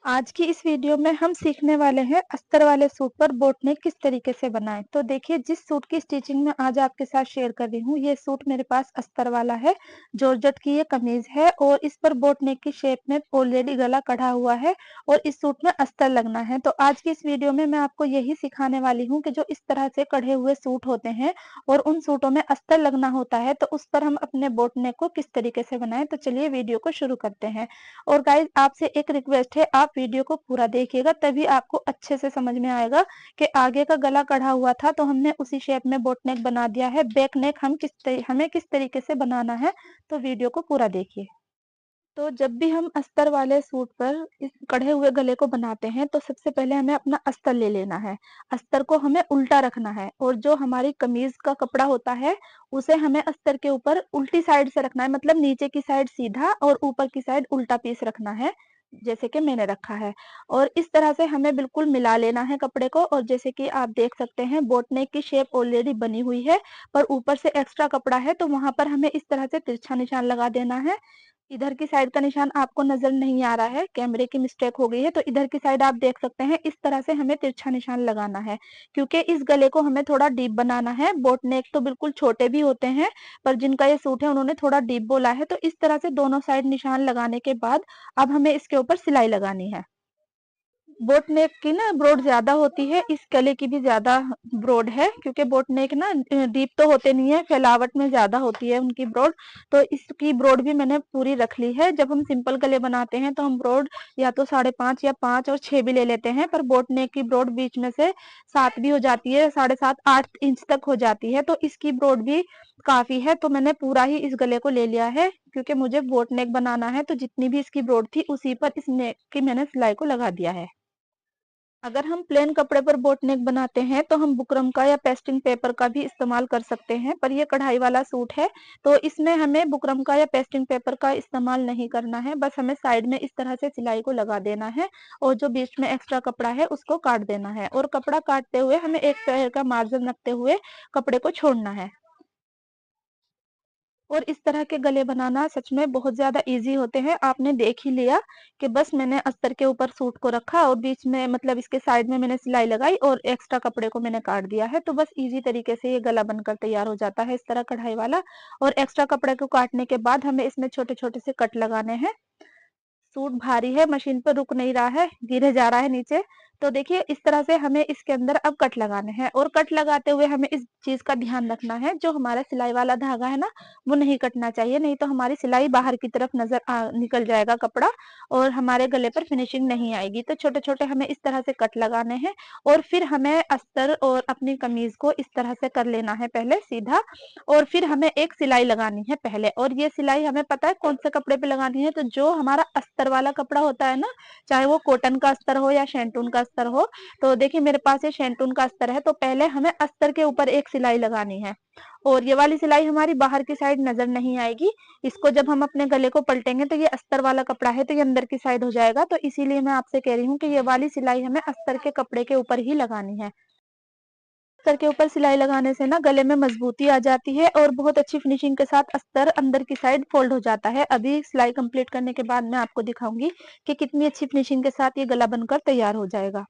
आज की इस वीडियो में हम सीखने वाले हैं अस्तर वाले सूट पर बोट नेक किस तरीके से बनाएं। तो देखिए, जिस सूट की स्टिचिंग में आज आपके साथ शेयर कर रही हूँ, ये सूट मेरे पास अस्तर वाला है। जॉर्जेट की ये कमीज है और इस पर बोट नेक की शेप में ऑलरेडी गला कढ़ा हुआ है और इस सूट में अस्तर लगना है। तो आज की इस वीडियो में मैं आपको यही सिखाने वाली हूँ कि जो इस तरह से कढ़े हुए सूट होते हैं और उन सूटों में अस्तर लगना होता है, तो उस पर हम अपने बोट नेक को किस तरीके से बनाएं। तो चलिए वीडियो को शुरू करते हैं। और गाइस, आपसे एक रिक्वेस्ट है, आप वीडियो को पूरा देखिएगा, तभी आपको अच्छे से समझ में आएगा कि आगे का गला कढ़ा हुआ था तो हमने उसी शेप में बोट नेक बना दिया है। बैक नेक हमें किस तरीके से बनाना है, तो वीडियो को पूरा देखिए। तो जब भी हम अस्तर वाले सूट पर इस कढ़े हुए गले को बनाते हैं, तो सबसे पहले हमें अपना अस्तर ले लेना है। अस्तर को हमें उल्टा रखना है और जो हमारी कमीज का कपड़ा होता है, उसे हमें अस्तर के ऊपर उल्टी साइड से रखना है, मतलब नीचे की साइड सीधा और ऊपर की साइड उल्टा पीस रखना है, जैसे कि मैंने रखा है। और इस तरह से हमें बिल्कुल मिला लेना है कपड़े को। और जैसे कि आप देख सकते हैं, बोट नेक की शेप ऑलरेडी बनी हुई है, पर ऊपर से एक्स्ट्रा कपड़ा है, तो वहां पर हमें इस तरह से तिरछा निशान लगा देना है। इधर की साइड का निशान आपको नजर नहीं आ रहा है, कैमरे की मिस्टेक हो गई है, तो इधर की साइड आप देख सकते हैं। इस तरह से हमें तिरछा निशान लगाना है, क्योंकि इस गले को हमें थोड़ा डीप बनाना है। बोट नेक तो बिल्कुल छोटे भी होते हैं, पर जिनका ये सूट है उन्होंने थोड़ा डीप बोला है। तो इस तरह से दोनों साइड निशान लगाने के बाद अब हमें इसके ऊपर सिलाई लगानी है। बोट नेक की ना ब्रॉड ज्यादा होती है, इस गले की भी ज्यादा ब्रॉड है, क्योंकि बोट नेक ना डीप तो होते नहीं है, फैलावट में ज्यादा होती है उनकी ब्रॉड। तो इसकी ब्रॉड भी मैंने पूरी रख ली है। जब हम सिंपल गले बनाते हैं तो हम ब्रॉड या तो 5.5 या 5 और 6 भी ले लेते हैं, पर बोट नेक की ब्रॉड बीच में से 7 भी हो जाती है, 7.5 8 इंच तक हो जाती है। तो इसकी ब्रॉड भी काफी है, तो मैंने पूरा ही इस गले को ले लिया है, क्योंकि मुझे बोट नेक बनाना है। तो जितनी भी इसकी ब्रॉड थी, उसी पर इस नेक की मैंने सिलाई को लगा दिया है। अगर हम प्लेन कपड़े पर बोट नेक बनाते हैं, तो हम बुकरम का या पेस्टिंग पेपर का भी इस्तेमाल कर सकते हैं, पर ये कढ़ाई वाला सूट है, तो इसमें हमें बुकरम का या पेस्टिंग पेपर का इस्तेमाल नहीं करना है। बस हमें साइड में इस तरह से सिलाई को लगा देना है और जो बीच में एक्स्ट्रा कपड़ा है उसको काट देना है। और कपड़ा काटते हुए हमें एक पैर का मार्जिन रखते हुए कपड़े को छोड़ना है। और इस तरह के गले बनाना सच में बहुत ज़्यादा ईज़ी होते हैं। आपने देख ही लिया कि बस मैंने अस्तर के ऊपर सूट को रखा और बीच में, मतलब इसके साइड में मैंने सिलाई लगाई और एक्स्ट्रा कपड़े को मैंने काट दिया है। तो बस ईज़ी तरीके से ये गला बनकर तैयार हो जाता है, इस तरह कढ़ाई वाला। और एक्स्ट्रा कपड़े को काटने के बाद हमें इसमें छोटे-छोटे से कट लगाने हैं। सूट भारी है, मशीन पर रुक नहीं रहा है, गिरे जा रहा है नीचे। तो देखिए, इस तरह से हमें इसके अंदर अब कट लगाने हैं। और कट लगाते हुए हमें इस चीज का ध्यान रखना है, जो हमारा सिलाई वाला धागा है ना, वो नहीं कटना चाहिए, नहीं तो हमारी सिलाई बाहर की तरफ निकल जाएगा कपड़ा और हमारे गले पर फिनिशिंग नहीं आएगी। तो छोटे छोटे हमें इस तरह से कट लगाने हैं और फिर हमें अस्तर और अपनी कमीज को इस तरह से कर लेना है पहले सीधा। और फिर हमें एक सिलाई लगानी है पहले, और ये सिलाई हमें पता है कौन से कपड़े पे लगानी है। तो जो हमारा अस्तर वाला कपड़ा होता है ना, चाहे वो कॉटन का अस्तर हो या शैंटून का अस्तर हो, तो देखिए मेरे पास ये शैंटून का अस्तर है, तो पहले हमें अस्तर के ऊपर एक सिलाई लगानी है। और ये वाली सिलाई हमारी बाहर की साइड नजर नहीं आएगी। इसको जब हम अपने गले को पलटेंगे तो ये अस्तर वाला कपड़ा है, तो ये अंदर की साइड हो जाएगा। तो इसीलिए मैं आपसे कह रही हूँ कि ये वाली सिलाई हमें अस्तर के कपड़े के ऊपर ही लगानी है। अस्तर के ऊपर सिलाई लगाने से ना गले में मजबूती आ जाती है और बहुत अच्छी फिनिशिंग के साथ अस्तर अंदर की साइड फोल्ड हो जाता है। अभी सिलाई कंप्लीट करने के बाद मैं आपको दिखाऊंगी कि कितनी अच्छी फिनिशिंग के साथ ये गला बनकर तैयार हो जाएगा।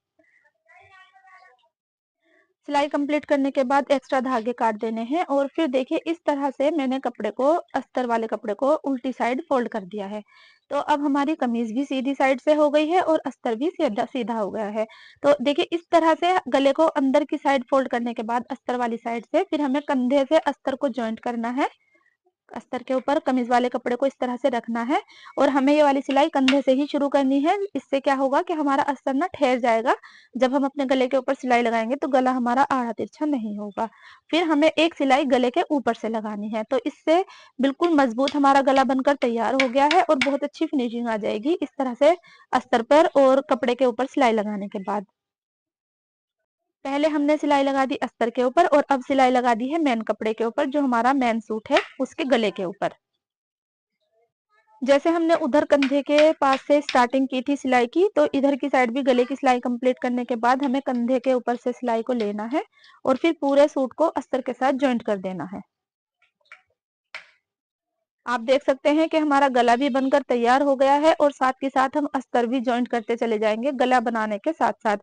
सिलाई कंप्लीट करने के बाद एक्स्ट्रा धागे काट देने हैं और फिर देखिए इस तरह से मैंने कपड़े को, अस्तर वाले कपड़े को उल्टी साइड फोल्ड कर दिया है। तो अब हमारी कमीज भी सीधी साइड से हो गई है और अस्तर भी सीधा सीधा हो गया है। तो देखिए इस तरह से गले को अंदर की साइड फोल्ड करने के बाद अस्तर वाली साइड से फिर हमें कंधे से अस्तर को जॉइंट करना है। अस्तर के ऊपर कमीज वाले कपड़े को इस तरह से रखना है और हमें ये वाली सिलाई कंधे से ही शुरू करनी है। इससे क्या होगा कि हमारा अस्तर ना ठहर जाएगा। जब हम अपने गले के ऊपर सिलाई लगाएंगे तो गला हमारा आड़ा तिरछा नहीं होगा। फिर हमें एक सिलाई गले के ऊपर से लगानी है, तो इससे बिल्कुल मजबूत हमारा गला बनकर तैयार हो गया है और बहुत अच्छी फिनिशिंग आ जाएगी इस तरह से अस्तर पर और कपड़े के ऊपर सिलाई लगाने के बाद। पहले हमने सिलाई लगा दी अस्तर के ऊपर और अब सिलाई लगा दी है मेन कपड़े के ऊपर, जो हमारा मेन सूट है उसके गले के ऊपर। जैसे हमने उधर कंधे के पास से स्टार्टिंग की थी सिलाई की, तो इधर की साइड भी गले की सिलाई कंप्लीट करने के बाद हमें कंधे के ऊपर से सिलाई को लेना है और फिर पूरे सूट को अस्तर के साथ जॉइंट कर देना है। आप देख सकते हैं कि हमारा गला भी बनकर तैयार हो गया है और साथ के साथ हम अस्तर भी जॉइंट करते चले जाएंगे गला बनाने के साथ साथ।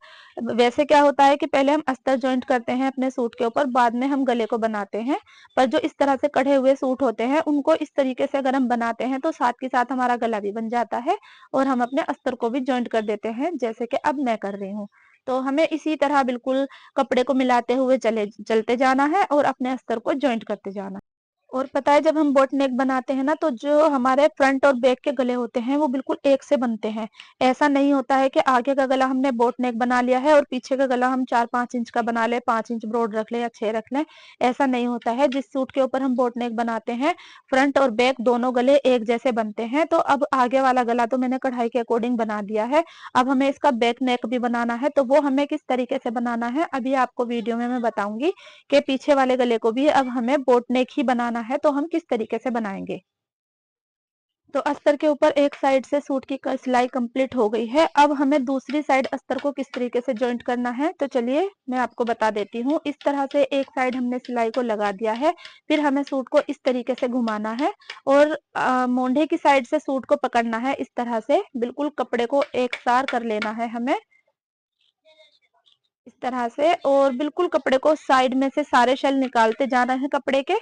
वैसे क्या होता है कि पहले हम अस्तर जॉइंट करते हैं अपने सूट के ऊपर, बाद में हम गले को बनाते हैं। पर जो इस तरह से कढ़े हुए सूट होते हैं उनको इस तरीके से अगर हम बनाते हैं तो साथ के साथ हमारा गला भी बन जाता है और हम अपने अस्तर को भी जॉइंट कर देते हैं, जैसे कि अब मैं कर रही हूँ। तो हमें इसी तरह बिल्कुल कपड़े को मिलाते हुए चलते जाना है और अपने अस्तर को जॉइंट करते जाना है। और पता है जब हम बोट नेक बनाते हैं ना तो जो हमारे फ्रंट और बैक के गले होते हैं वो बिल्कुल एक से बनते हैं। ऐसा नहीं होता है कि आगे का गला हमने बोट नेक बना लिया है और पीछे का गला हम 4-5 इंच का बना ले, 5 इंच ब्रॉड रख ले या 6 रख लें। ऐसा नहीं होता है। जिस सूट के ऊपर हम बोट नेक बनाते हैं फ्रंट और बैक दोनों गले एक जैसे बनते हैं। तो अब आगे वाला गला तो मैंने कढ़ाई के अकॉर्डिंग बना दिया है। अब हमें इसका बैक नेक भी बनाना है, तो वो हमें किस तरीके से बनाना है अभी आपको वीडियो में मैं बताऊंगी कि पीछे वाले गले को भी अब हमें बोट नेक ही बनाना है, तो हम किस तरीके से बनाएंगे। तो अस्तर के ऊपर एक साइड से सूट की सिलाई कंप्लीट हो गई है। अब हमें दूसरी साइड अस्तर को किस तरीके से जॉइंट करना है तो चलिए मैं आपको बता देती हूँ। इस तरह से एक साइड हमने सिलाई को लगा दिया है, फिर हमें सूट को इस तरीके से घुमाना है और मोंढे की साइड से सूट को पकड़ना है। इस तरह से बिल्कुल कपड़े को एक सार कर लेना है हमें इस तरह से, और बिल्कुल कपड़े को साइड में से सारे शेल निकालते जाना है कपड़े के।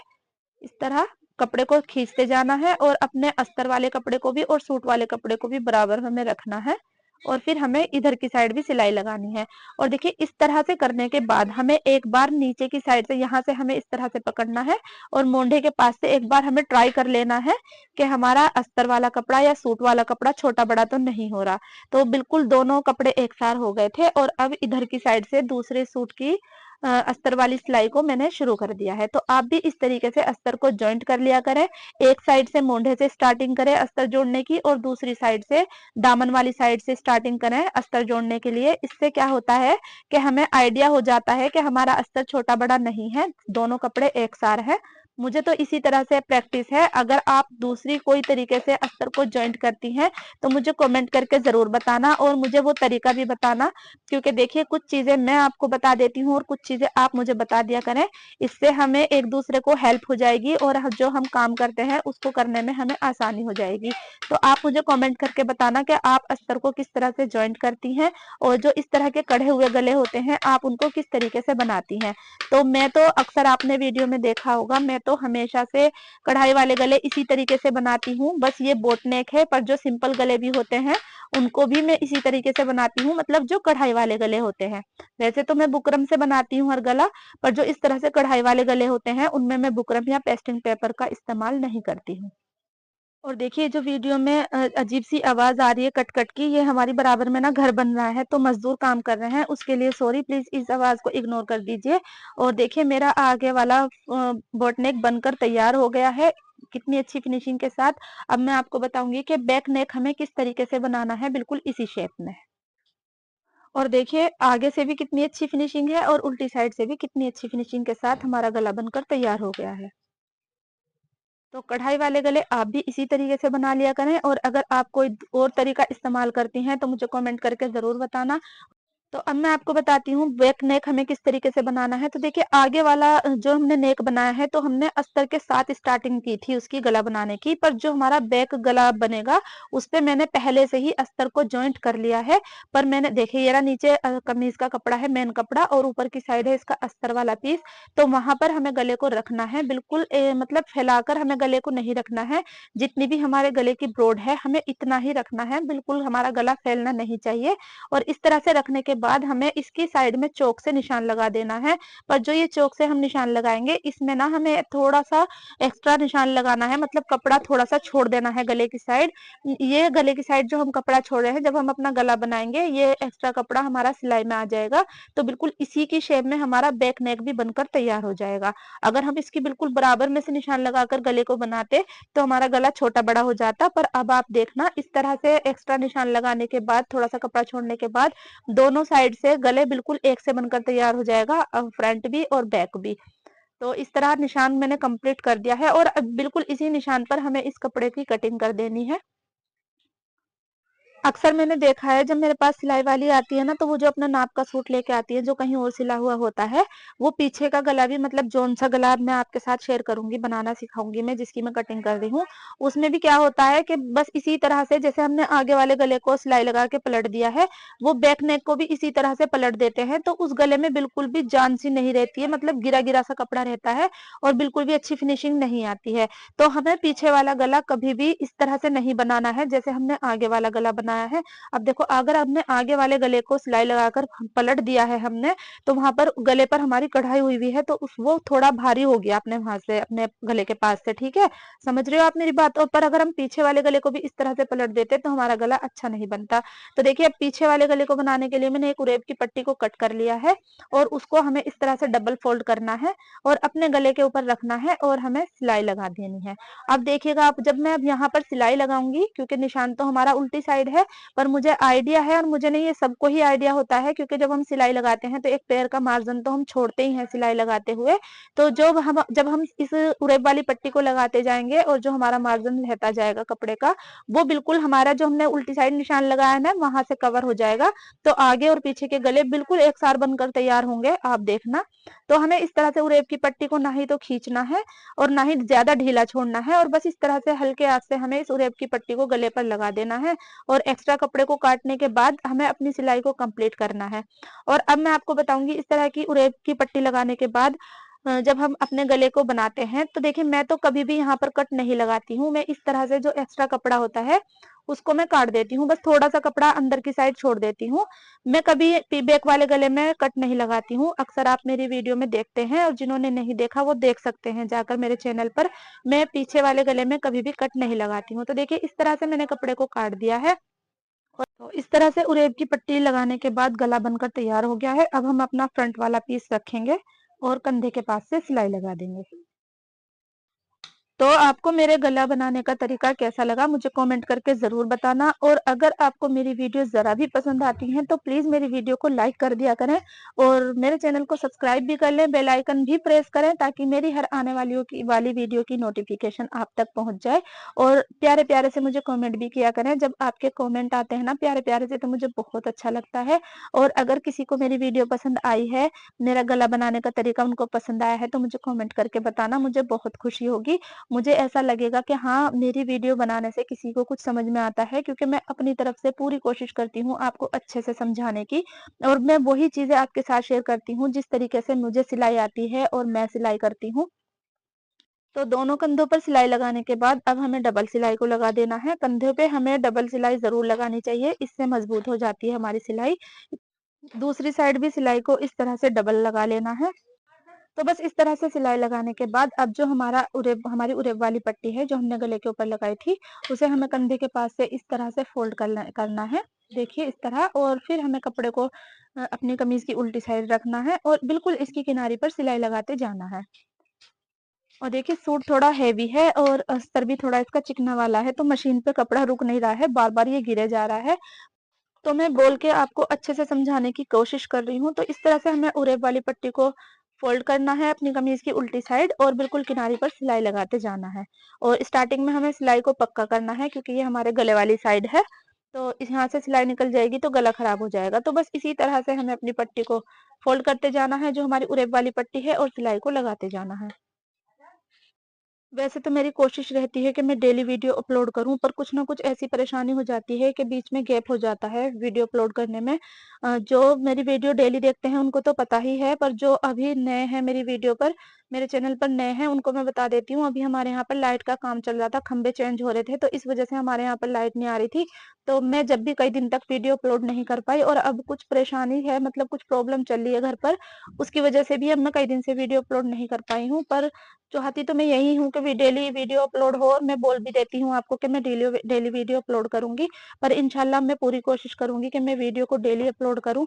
इस तरह कपड़े को खींचते जाना है और अपने अस्तर वाले कपड़े को भी और सूट वाले कपड़े को भी बराबर हमें रखना है और फिर हमें इधर की साइड भी सिलाई लगानी है। और देखिए इस तरह से करने के बाद हमें एक बार नीचे की साइड से यहाँ से हमें इस तरह से पकड़ना है और मोंढे के पास से एक बार हमें ट्राई कर लेना है कि हमारा अस्तर वाला कपड़ा या सूट वाला कपड़ा छोटा बड़ा तो नहीं हो रहा। तो बिल्कुल दोनों कपड़े एक सार हो गए थे और अब इधर की साइड से दूसरे सूट की अस्तर वाली सिलाई को मैंने शुरू कर दिया है। तो आप भी इस तरीके से अस्तर को जॉइंट कर लिया करें। एक साइड से मोंढे से स्टार्टिंग करें अस्तर जोड़ने की और दूसरी साइड से दामन वाली साइड से स्टार्टिंग करें अस्तर जोड़ने के लिए। इससे क्या होता है कि हमें आइडिया हो जाता है कि हमारा अस्तर छोटा बड़ा नहीं है, दोनों कपड़े एक सार है। मुझे तो इसी तरह से प्रैक्टिस है। अगर आप दूसरी कोई तरीके से अस्तर को जॉइंट करती हैं तो मुझे कमेंट करके जरूर बताना और मुझे वो तरीका भी बताना, क्योंकि देखिए कुछ चीजें मैं आपको बता देती हूँ और कुछ चीजें आप मुझे बता दिया करें। इससे हमें एक दूसरे को हेल्प हो जाएगी और जो हम काम करते हैं उसको करने में हमें आसानी हो जाएगी। तो आप मुझे कमेंट करके बताना कि आप अस्तर को किस तरह से जॉइंट करती हैं और जो इस तरह के कढ़े हुए गले होते हैं आप उनको किस तरीके से बनाती हैं। तो मैं तो अक्सर आपने वीडियो में देखा होगा, मैं तो हमेशा से कढ़ाई वाले गले इसी तरीके से बनाती हूँ। बस ये बोट नेक है, पर जो सिंपल गले भी होते हैं उनको भी मैं इसी तरीके से बनाती हूँ, मतलब जो कढ़ाई वाले गले होते हैं। वैसे तो मैं बुकरम से बनाती हूँ हर गला, पर जो इस तरह से कढ़ाई वाले गले होते हैं उनमें मैं बुकरम या पेस्टिंग पेपर का इस्तेमाल नहीं करती हूँ। और देखिए जो वीडियो में अजीब सी आवाज आ रही है कट कट की, ये हमारी बराबर में ना घर बन रहा है तो मजदूर काम कर रहे हैं, उसके लिए सॉरी, प्लीज इस आवाज को इग्नोर कर दीजिए। और देखिए मेरा आगे वाला बोट नेक बनकर तैयार हो गया है कितनी अच्छी फिनिशिंग के साथ। अब मैं आपको बताऊंगी कि बैक नेक हमें किस तरीके से बनाना है बिल्कुल इसी शेप में। और देखिए आगे से भी कितनी अच्छी फिनिशिंग है और उल्टी साइड से भी कितनी अच्छी फिनिशिंग के साथ हमारा गला बनकर तैयार हो गया है। तो कढ़ाई वाले गले आप भी इसी तरीके से बना लिया करें और अगर आप कोई और तरीका इस्तेमाल करती हैं तो मुझे कमेंट करके जरूर बताना। तो अब मैं आपको बताती हूँ बैक नेक हमें किस तरीके से बनाना है। तो देखिए आगे वाला जो हमने नेक बनाया है तो हमने अस्तर के साथ स्टार्टिंग की थी उसकी गला बनाने की, पर जो हमारा बैक गला बनेगा उस पे मैंने पहले से ही अस्तर को जॉइंट कर लिया है। पर मैंने देखिए ये रहा नीचे कमीज का कपड़ा है मेन कपड़ा और ऊपर की साइड है इसका अस्तर वाला पीस। तो वहां पर हमें गले को रखना है बिल्कुल मतलब फैलाकर हमें गले को नहीं रखना है। जितनी भी हमारे गले की ब्रॉड है हमें इतना ही रखना है, बिल्कुल हमारा गला फैलना नहीं चाहिए। और इस तरह से रखने के बाद हमें इसकी साइड में चौक से निशान लगा देना है। पर जो ये चौक से हम निशान लगाएंगे इसमें ना हमें थोड़ा सा एक्स्ट्रा निशान लगाना है, मतलब कपड़ा थोड़ा सा छोड़ देना है गले की साइड। ये गले की साइड जो हम कपड़ा छोड़ रहे हैं जब हम अपना गला बनाएंगे ये एक्स्ट्रा कपड़ा हमारा सिलाई में आ जाएगा। तो बिल्कुल इसी की शेप में हमारा बैक नेक भी बनकर तैयार हो जाएगा। अगर हम इसकी बिल्कुल बराबर में से निशान लगाकर गले को बनाते तो हमारा गला छोटा बड़ा हो जाता। पर अब आप देखना इस तरह से एक्स्ट्रा निशान लगाने के बाद थोड़ा सा कपड़ा छोड़ने के बाद दोनों साइड से गले बिल्कुल एक से बनकर तैयार हो जाएगा, फ्रंट भी और बैक भी। तो इस तरह निशान मैंने कंप्लीट कर दिया है और अब बिल्कुल इसी निशान पर हमें इस कपड़े की कटिंग कर देनी है। अक्सर मैंने देखा है जब मेरे पास सिलाई वाली आती है ना, तो वो जो अपना नाप का सूट लेके आती है जो कहीं और सिला हुआ होता है, वो पीछे का गला भी मतलब जोन सा गला मैं आपके साथ शेयर करूंगी, बनाना सिखाऊंगी मैं, जिसकी मैं कटिंग कर रही हूँ। उसमें भी क्या होता है कि बस इसी तरह से जैसे हमने आगे वाले गले को सिलाई लगा के पलट दिया है, वो बैक नेक को भी इसी तरह से पलट देते हैं, तो उस गले में बिल्कुल भी जान सी नहीं रहती है, मतलब गिरा गिरा सा कपड़ा रहता है और बिल्कुल भी अच्छी फिनिशिंग नहीं आती है। तो हमें पीछे वाला गला कभी भी इस तरह से नहीं बनाना है जैसे हमने आगे वाला गला बनाया है। अब देखो, अगर हमने आगे वाले गले को सिलाई लगाकर पलट दिया है हमने, तो वहां पर गले पर हमारी कढ़ाई हुई हुई है, तो उस वो थोड़ा भारी हो गया अपने वहां से, अपने गले के पास से, ठीक है, समझ रहे हो आप मेरी बात। और पर अगर हम पीछे वाले गले को भी इस तरह से पलट देते तो हमारा गला अच्छा नहीं बनता। तो देखिए, अब पीछे वाले गले को बनाने के लिए मैंने एक उरेब की पट्टी को कट कर लिया है और उसको हमें इस तरह से डबल फोल्ड करना है और अपने गले के ऊपर रखना है और हमें सिलाई लगा देनी है। अब देखिएगा आप, जब मैं अब यहाँ पर सिलाई लगाऊंगी, क्योंकि निशान तो हमारा उल्टी साइड है, पर मुझे आइडिया है, और मुझे नहीं, ये सबको ही आइडिया होता है, क्योंकि जब हम सिलाई लगाते हैं तो एक पैर का मार्जिन तो हम छोड़ते ही हैं सिलाई लगाते हुए। तो जब हम इस उरेब वाली पट्टी को लगाते जाएंगे और जो हमारा मार्जिन रहता जाएगा कपड़े का, वो बिल्कुल हमारा जो हमने उल्टी साइड निशान लगाया है ना, वहां से कवर हो जाएगा। तो आगे और पीछे के गले बिल्कुल एक सार बनकर तैयार होंगे, आप देखना। तो हमें इस तरह से उरेब की पट्टी को ना ही तो खींचना है और ना ही ज्यादा ढीला छोड़ना है, और बस इस तरह से हल्के हाथ से हमें इस उरेब की पट्टी को गले पर लगा देना है और एक्स्ट्रा कपड़े को काटने के बाद हमें अपनी सिलाई को कंप्लीट करना है। और अब मैं आपको बताऊंगी इस तरह की उरेब की पट्टी लगाने के बाद जब हम अपने गले को बनाते हैं, तो देखिए, मैं तो कभी भी यहाँ पर कट नहीं लगाती हूँ। मैं इस तरह से जो एक्स्ट्रा कपड़ा होता है उसको मैं काट देती हूँ, बस थोड़ा सा कपड़ा अंदर की साइड छोड़ देती हूँ। मैं कभी बैक वाले गले में कट नहीं लगाती हूँ। अक्सर आप मेरी वीडियो में देखते हैं, और जिन्होंने नहीं देखा वो देख सकते हैं जाकर मेरे चैनल पर। मैं पीछे वाले गले में कभी भी कट नहीं लगाती हूँ। तो देखिए, इस तरह से मैंने कपड़े को काट दिया है और तो इस तरह से उरेब की पट्टी लगाने के बाद गला बनकर तैयार हो गया है। अब हम अपना फ्रंट वाला पीस रखेंगे और कंधे के पास से सिलाई लगा देंगे। तो आपको मेरे गला बनाने का तरीका कैसा लगा मुझे कमेंट करके ज़रूर बताना, और अगर आपको मेरी वीडियो ज़रा भी पसंद आती हैं तो प्लीज़ मेरी वीडियो को लाइक कर दिया करें और मेरे चैनल को सब्सक्राइब भी कर लें, बेल आइकन भी प्रेस करें ताकि मेरी हर आने वाली वीडियो की नोटिफिकेशन आप तक पहुंच जाए। और प्यारे-प्यारे से मुझे कमेंट भी किया करें, जब आपके कमेंट आते हैं ना प्यारे-प्यारे से, तो मुझे बहुत अच्छा लगता है। और अगर किसी को मेरी वीडियो पसंद आई है, मेरा गला बनाने का तरीका उनको पसंद आया है, तो मुझे कमेंट करके बताना, मुझे बहुत खुशी होगी। मुझे ऐसा लगेगा कि हाँ, मेरी वीडियो बनाने से किसी को कुछ समझ में आता है, क्योंकि मैं अपनी तरफ से पूरी कोशिश करती हूँ आपको अच्छे से समझाने की, और मैं वही चीज़ें आपके साथ शेयर करती हूँ जिस तरीके से मुझे सिलाई आती है और मैं सिलाई करती हूँ। तो दोनों कंधों पर सिलाई लगाने के बाद अब हमें डबल सिलाई को लगा देना है। कंधे पे हमें डबल सिलाई ज़रूर लगानी चाहिए, इससे मजबूत हो जाती है हमारी सिलाई। दूसरी साइड भी सिलाई को इस तरह से डबल लगा लेना है। तो बस इस तरह से सिलाई लगाने के बाद अब जो हमारी उरेब वाली पट्टी है जो हमने गले के ऊपर लगाई थी, उसे हमें कंधे के पास से इस तरह से फोल्ड करना है। देखिए, इस तरह, और फिर हमें कपड़े को अपनी कमीज की उल्टी साइड रखना है और बिल्कुल इसकी किनारी पर सिलाई लगाते जाना है। और देखिए, सूट थोड़ा हैवी है और अस्तर भी थोड़ा इसका चिकना वाला है, तो मशीन पे कपड़ा रुक नहीं रहा है, बार बार ये गिरे जा रहा है। तो मैं बोल के आपको अच्छे से समझाने की कोशिश कर रही हूँ। तो इस तरह से हमें उरेब वाली पट्टी को फोल्ड करना है अपनी कमीज की उल्टी साइड और बिल्कुल किनारे पर सिलाई लगाते जाना है। और स्टार्टिंग में हमें सिलाई को पक्का करना है, क्योंकि ये हमारे गले वाली साइड है, तो इस यहाँ से सिलाई निकल जाएगी तो गला खराब हो जाएगा। तो बस इसी तरह से हमें अपनी पट्टी को फोल्ड करते जाना है जो हमारी उरेब वाली पट्टी है, और सिलाई को लगाते जाना है। वैसे तो मेरी कोशिश रहती है कि मैं डेली वीडियो अपलोड करूं, पर कुछ ना कुछ ऐसी परेशानी हो जाती है कि बीच में गैप हो जाता है वीडियो अपलोड करने में। जो मेरी वीडियो डेली देखते हैं उनको तो पता ही है, पर जो अभी नए हैं मेरी वीडियो पर, मेरे चैनल पर नए हैं, उनको मैं बता देती हूँ। अभी हमारे यहाँ पर लाइट का काम चल रहा था, खंबे चेंज हो रहे थे, तो इस वजह से हमारे यहाँ पर लाइट नहीं आ रही थी। तो मैं जब भी कई दिन तक वीडियो अपलोड नहीं कर पाई, और अब कुछ परेशानी है, मतलब कुछ प्रॉब्लम चल रही है घर पर, उसकी वजह से भी अब मैं कई दिन से वीडियो अपलोड नहीं कर पाई हूँ। पर चाहती तो मैं यही हूँ कि डेली वीडियो अपलोड हो, और मैं बोल भी देती हूँ आपको कि मैं डेली डेली वीडियो अपलोड करूंगी। पर इंशाल्लाह मैं पूरी कोशिश करूंगी कि मैं वीडियो को डेली अपलोड करूं।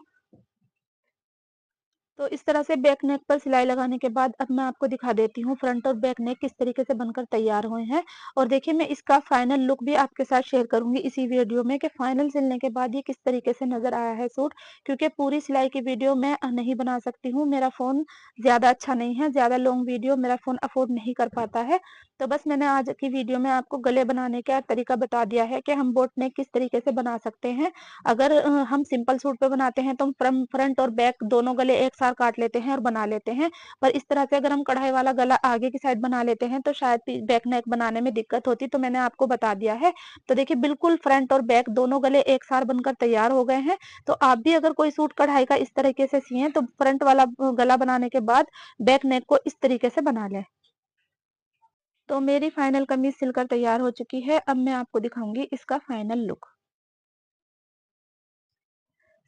तो इस तरह से बैक नेक पर सिलाई लगाने के बाद अब मैं आपको दिखा देती हूँ फ्रंट और बैक नेक किस तरीके से बनकर तैयार हुए हैं। और देखिए, मैं इसका फाइनल लुक भी आपके साथ शेयर करूंगी इसी वीडियो में कि फाइनल सिलने के बाद ये किस तरीके से नजर आया है सूट, क्योंकि पूरी सिलाई की वीडियो मैं नहीं बना सकती हूँ, मेरा फोन ज्यादा अच्छा नहीं है, ज्यादा लॉन्ग वीडियो मेरा फोन अफोर्ड नहीं कर पाता है। तो बस मैंने आज की वीडियो में आपको गले बनाने का तरीका बता दिया है कि हम बोट नेक किस तरीके से बना सकते हैं। अगर हम सिंपल सूट पे बनाते हैं तो हम फ्रंट और बैक दोनों गले एक साथ काट लेते हैं और बना लेते हैं। पर इस तरह से अगर हम कढ़ाई वाला गला आगे की साइड बना लेते हैं तो शायद बैक नेक बनाने में दिक्कत होती, तो मैंने आपको बता दिया है। तो देखिए बिल्कुल फ्रंट और बैक दोनों गले एक साथ बनकर तैयार हो गए हैं। तो आप भी अगर कोई सूट कढ़ाई का इस तरीके से सिए तो फ्रंट वाला गला बनाने के बाद बैक नेक को इस तरीके से बना लें। तो मेरी फाइनल कमीज सिलकर तैयार हो चुकी है। अब मैं आपको दिखाऊंगी इसका फाइनल लुक।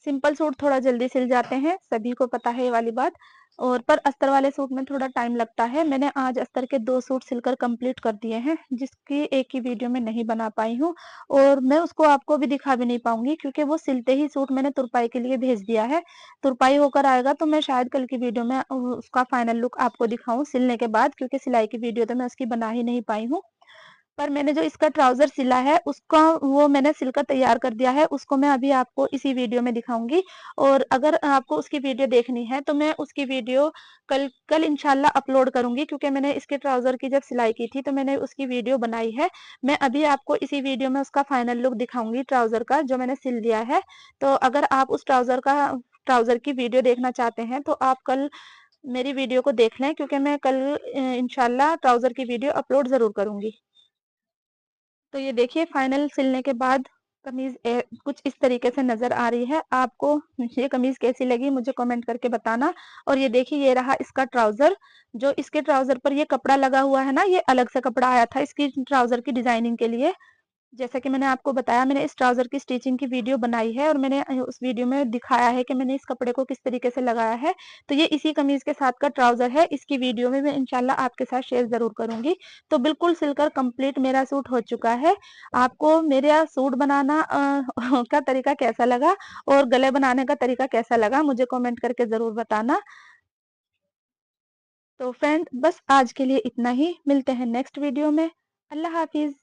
सिंपल सूट थोड़ा जल्दी सिल जाते हैं, सभी को पता है ये वाली बात। और पर अस्तर वाले सूट में थोड़ा टाइम लगता है। मैंने आज अस्तर के 2 सूट सिलकर कंप्लीट कर दिए हैं, जिसकी एक ही वीडियो में नहीं बना पाई हूँ और मैं उसको आपको भी दिखा भी नहीं पाऊंगी क्योंकि वो सिलते ही सूट मैंने तुरपाई के लिए भेज दिया है। तुरपाई होकर आएगा तो मैं शायद कल की वीडियो में उसका फाइनल लुक आपको दिखाऊं सिलने के बाद, क्योंकि सिलाई की वीडियो तो मैं उसकी बना ही नहीं पाई हूँ। पर मैंने जो इसका ट्राउज़र सिला है उसका वो मैंने सिलकर तैयार कर दिया है, उसको मैं अभी आपको इसी वीडियो में दिखाऊँगी। और अगर आपको उसकी वीडियो देखनी है तो मैं उसकी वीडियो कल कल इंशाल्लाह अपलोड करूँगी, क्योंकि मैंने इसके ट्राउज़र की जब सिलाई की थी तो मैंने उसकी वीडियो बनाई है। मैं अभी आपको इसी वीडियो में उसका फाइनल लुक दिखाऊँगी ट्राउज़र का, जो मैंने सिल दिया है। तो अगर आप उस ट्राउज़र की वीडियो देखना चाहते हैं तो आप कल मेरी वीडियो को देख लें, क्योंकि मैं कल इंशाल्लाह ट्राउज़र की वीडियो अपलोड ज़रूर करूँगी। तो ये देखिए फाइनल सिलने के बाद कमीज कुछ इस तरीके से नजर आ रही है। आपको ये कमीज कैसी लगी मुझे कमेंट करके बताना। और ये देखिए ये रहा इसका ट्राउजर। जो इसके ट्राउजर पर ये कपड़ा लगा हुआ है ना, ये अलग से कपड़ा आया था इसकी ट्राउजर की डिजाइनिंग के लिए। जैसा कि मैंने आपको बताया, मैंने इस ट्राउज़र की स्टिचिंग की वीडियो बनाई है और मैंने उस वीडियो में दिखाया है कि मैंने इस कपड़े को किस तरीके से लगाया है। तो ये इसी कमीज़ के साथ का ट्राउज़र है। इसकी वीडियो में मैं इंशाल्लाह आपके साथ शेयर ज़रूर करूँगी। तो बिल्कुल सिलकर कंप्लीट मेरा सूट हो चुका है। आपको मेरा सूट बनाना का तरीका कैसा लगा और गले बनाने का तरीका कैसा लगा, मुझे कमेंट करके ज़रूर बताना। तो फ्रेंड बस आज के लिए इतना ही। मिलते हैं नेक्स्ट वीडियो में। अल्लाह हाफ़िज़।